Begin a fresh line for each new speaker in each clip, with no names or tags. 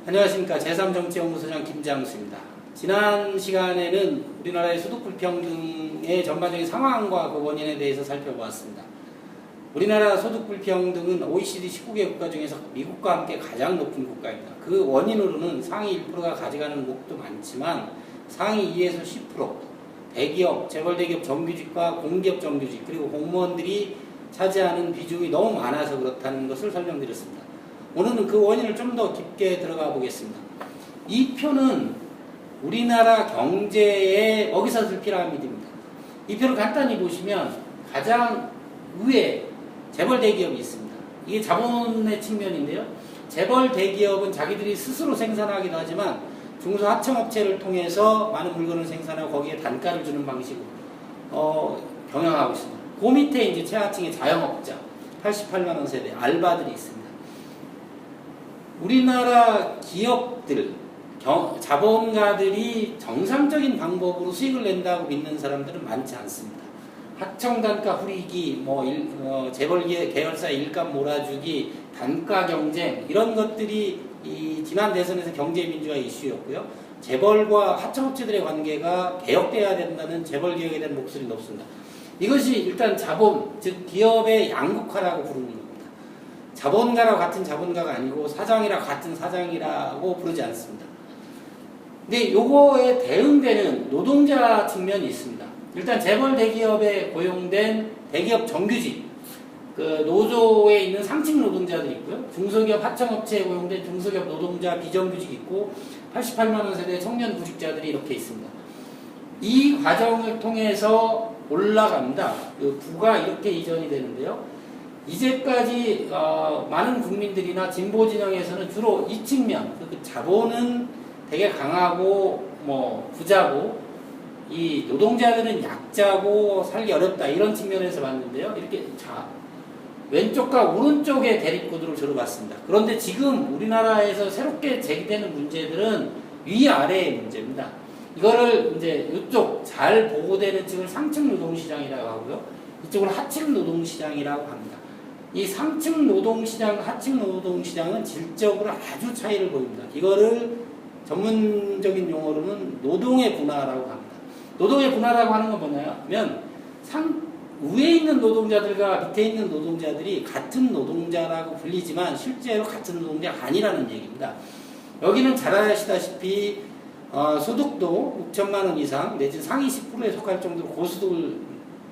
안녕하십니까. 제3정치연구소장 김장수입니다. 지난 시간에는 우리나라의 소득 불평등의 전반적인 상황과 그 원인에 대해서 살펴보았습니다. 우리나라 소득 불평등은 OECD 19개 국가 중에서 미국과 함께 가장 높은 국가입니다. 그 원인으로는 상위 1%가 가져가는 목도 많지만 상위 2에서 10%, 대기업, 재벌대기업 정규직과 공기업 정규직, 그리고 공무원들이 차지하는 비중이 너무 많아서 그렇다는 것을 설명드렸습니다. 오늘은 그 원인을 좀 더 깊게 들어가 보겠습니다. 이 표는 우리나라 경제의 먹이사슬 피라미드입니다. 이 표를 간단히 보시면 가장 위에 재벌 대기업이 있습니다. 이게 자본의 측면인데요. 재벌 대기업은 자기들이 스스로 생산하기도 하지만 중소하청업체를 통해서 많은 물건을 생산하고 거기에 단가를 주는 방식으로 경영하고 있습니다. 그 밑에 이제 최하층의 자영업자, 88만원 세대, 알바들이 있습니다. 우리나라 기업들, 자본가들이 정상적인 방법으로 수익을 낸다고 믿는 사람들은 많지 않습니다. 하청단가 후리기, 재벌 계열사 일감 몰아주기, 단가 경쟁, 이런 것들이 이 지난 대선에서 경제민주화 이슈였고요. 재벌과 하청업체들의 관계가 개혁돼야 된다는 재벌 개혁에 대한 목소리 높습니다. 이것이 일단 자본, 즉 기업의 양극화라고 부르는 겁니다. 자본가랑 같은 자본가가 아니고 사장이랑 같은 사장이라고 부르지 않습니다. 근데 요거에 대응되는 노동자 측면이 있습니다. 일단 재벌 대기업에 고용된 대기업 정규직, 그 노조에 있는 상층 노동자들이 있고요. 중소기업 하청업체에 고용된 중소기업 노동자 비정규직 있고 88만원 세대 청년 구직자들이 이렇게 있습니다. 이 과정을 통해서 올라갑니다. 그 부가 이렇게 이전이 되는데요. 이제까지 많은 국민들이나 진보 진영에서는 주로 이 측면, 그 자본은 되게 강하고 부자고 이 노동자들은 약자고 살기 어렵다 이런 측면에서 봤는데요. 이렇게 왼쪽과 오른쪽의 대립구도를 저로 봤습니다. 그런데 지금 우리나라에서 새롭게 제기되는 문제들은 위아래의 문제입니다. 이거를 이제 이쪽 잘 보고되는 쪽을 상층 노동시장이라고 하고요. 이쪽을 하층 노동시장이라고 합니다. 이 상층 노동시장, 하층 노동시장은 질적으로 아주 차이를 보입니다. 이거를 전문적인 용어로는 노동의 분화라고 합니다. 노동의 분화라고 하는 건 뭐냐면 위에 있는 노동자들과 밑에 있는 노동자들이 같은 노동자라고 불리지만 실제로 같은 노동자가 아니라는 얘기입니다. 여기는 잘 아시다시피 소득도 6천만 원 이상 내지 상위 10%에 속할 정도로 고소득을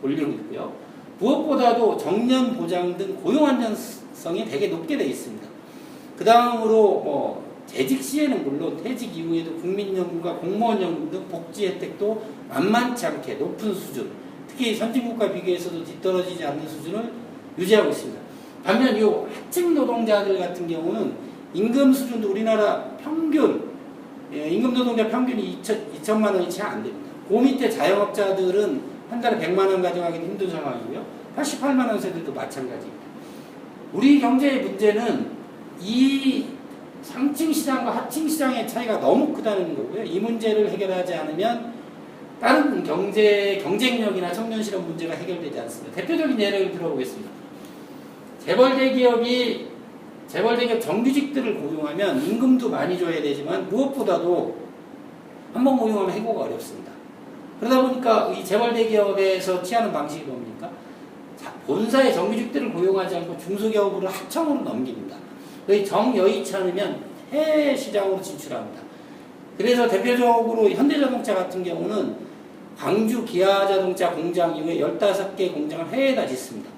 올리고 있고요. 무엇보다도 정년 보장 등 고용 안전성이 되게 높게 되어 있습니다. 그 다음으로 재직 시에는 물론 퇴직 이후에도 국민연금과 공무원연금 등 복지 혜택도 만만치 않게 높은 수준, 특히 선진국과 비교해서도 뒤떨어지지 않는 수준을 유지하고 있습니다. 반면 이 하층 노동자들 같은 경우는 임금 수준도 우리나라 평균, 임금 노동자 평균이 2천만 원이 채 안 됩니다. 그 밑에 자영업자들은 한 달에 100만 원 가져가기는 힘든 상황이고요. 88만 원 세대도 마찬가지입니다. 우리 경제의 문제는 이 상층 시장과 하층 시장의 차이가 너무 크다는 거고요. 이 문제를 해결하지 않으면 다른 경쟁력이나 청년 실업 문제가 해결되지 않습니다. 대표적인 예를 들어보겠습니다. 재벌 대기업 정규직들을 고용하면 임금도 많이 줘야 되지만 무엇보다도 한번 고용하면 해고가 어렵습니다. 그러다 보니까 이 재벌 대기업에서 취하는 방식이 뭡니까? 본사의 정규직들을 고용하지 않고 중소기업으로 하청으로 넘깁니다. 정여의치 않으면 해외 시장으로 진출합니다. 그래서 대표적으로 현대자동차 같은 경우는 광주 기아자동차 공장 이후에 15개 공장을 해외에다 짓습니다.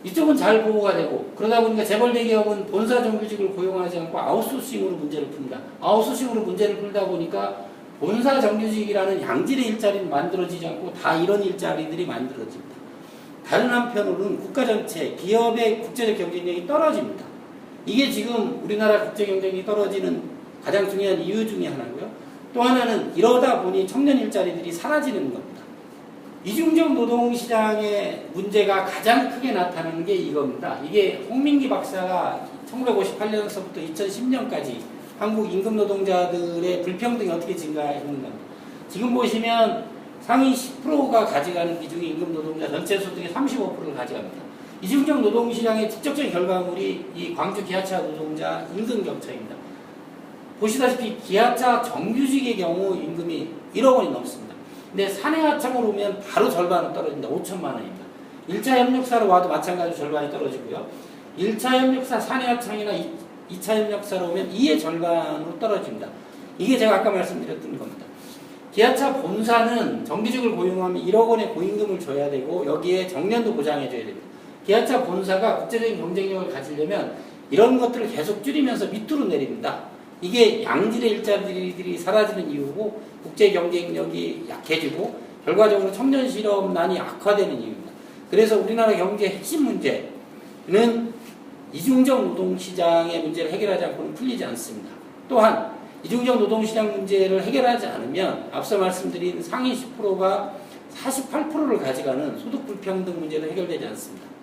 이쪽은 잘 보호가 되고 그러다 보니까 재벌 대기업은 본사 정규직을 고용하지 않고 아웃소싱으로 문제를 풉니다. 아웃소싱으로 문제를 풀다 보니까 본사 정규직이라는 양질의 일자리는 만들어지지 않고 다 이런 일자리들이 만들어집니다. 다른 한편으로는 국가 전체, 기업의 국제적 경쟁력이 떨어집니다. 이게 지금 우리나라 국제 경쟁이 떨어지는 가장 중요한 이유 중에 하나고요. 또 하나는 이러다 보니 청년 일자리들이 사라지는 겁니다. 이중적 노동시장의 문제가 가장 크게 나타나는 게 이겁니다. 이게 홍민기 박사가 1958년서부터 2010년까지 한국 임금 노동자들의 불평등이 어떻게 증가했는가. 지금 보시면 상위 10%가 가져가는 비중이 임금 노동자 전체 소득의 35%를 가져갑니다. 이중적 노동시장의 직접적인 결과물이 이 광주 기아차 노동자 임금 격차입니다. 보시다시피 기아차 정규직의 경우 임금이 1억 원이 넘습니다. 근데 사내하청으로 오면 바로 절반은 떨어진다. 5천만 원입니다. 1차 협력사로 와도 마찬가지로 절반이 떨어지고요. 1차 협력사 사내하청이나 2차 협력사로 오면 이의 절반으로 떨어집니다. 이게 제가 아까 말씀드렸던 겁니다. 기아차 본사는 정규직을 고용하면 1억 원의 고임금을 줘야 되고 여기에 정년도 보장해줘야 됩니다. 기아차 본사가 국제적인 경쟁력을 가지려면 이런 것들을 계속 줄이면서 밑으로 내립니다. 이게 양질의 일자리들이 사라지는 이유고 국제 경쟁력이 약해지고 결과적으로 청년 실업난이 악화되는 이유입니다. 그래서 우리나라 경제의 핵심 문제는 이중적 노동시장의 문제를 해결하지 않고는 풀리지 않습니다. 또한 이중적 노동시장 문제를 해결하지 않으면 앞서 말씀드린 상위 10%가 48%를 가져가는 소득 불평등 문제도 해결되지 않습니다.